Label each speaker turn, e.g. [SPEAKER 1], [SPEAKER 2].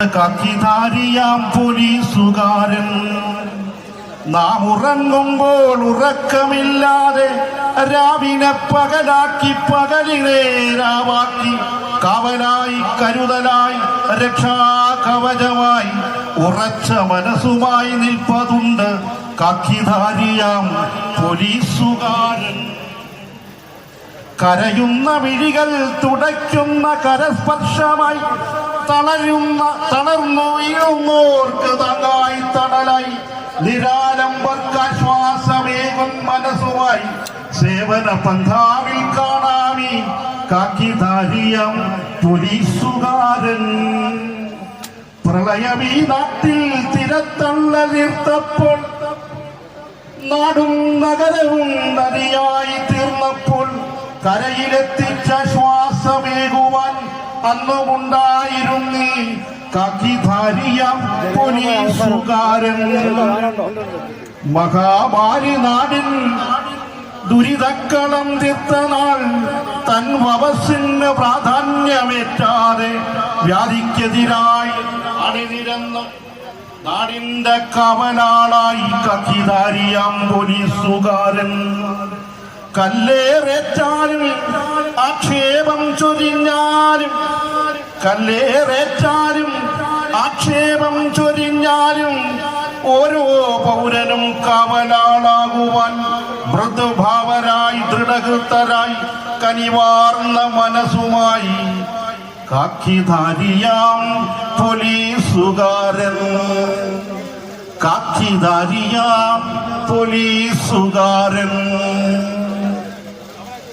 [SPEAKER 1] കാക്കിധാരിയാം പോലീസുകാരൻ നാം ഉറങ്ങുമ്പോൾ ഉറക്കമില്ലാതെ രാവിനെ പകലാക്കി പകലിനെ രാവാക്കി കാവലായി കരുതലായി രക്ഷാകവചമായി ഉറച്ച മനസ്സുമായി നിൽപ്പതുണ്ട് കാക്കിധാരിയാം പോലീസുകാരൻ. കരയുന്ന വിഴികൾ തുടയ്ക്കുന്ന കരസ്പർശമായി തളർന്നു വീഴുന്നോർക്ക് താങ്ങായി തണലായി നിരാലംബർക്കാശ്വാസമേകും മനസ്സുമായി സേവന പന്ഥാവിൽ കാണാമീ കാക്കിധാരിയാം പോലീസുകാരൻ. പ്രളയമീ നാട്ടിൽ തിരത്തള്ളലിർത്തപ്പോൾ നാടും നഗരവും നദിയായി തീർന്നപ്പോൾ കരയിലെത്തിച്ച ശ്വാസമേകുവാൻ അന്നുമുണ്ടായിരുന്നീ കാക്കിധാരിയാം പോലീസുകാരൻ. മഹാമാരി നാടിൻ ദുരിതക്കളം തീർത്ത നാൾ തൻ വപസ്സിന് പ്രാധാന്യമേറ്റാതെ വ്യാധിക്കെതിരായി അണിനിരന്ന നാടിന്റെ കവലാളായി കാക്കിധാരിയാം പോലീസുകാരൻ. കല്ലേറേറ്റാലും ആക്ഷേപം ചൊരിഞ്ഞാലും ആക്ഷേപം ചൊരിഞ്ഞാലും ഓരോ പൗരനും കാവലാളാകുവാൻ മൃദുഭാവരായി ദൃഢകൃതരായി കനിവാർന്ന മനസ്സുമായി കാക്കിധാരിയാം പോലീസുകാരൻ. കാക്കിധാരിയാം പോലീസുകാരൻ.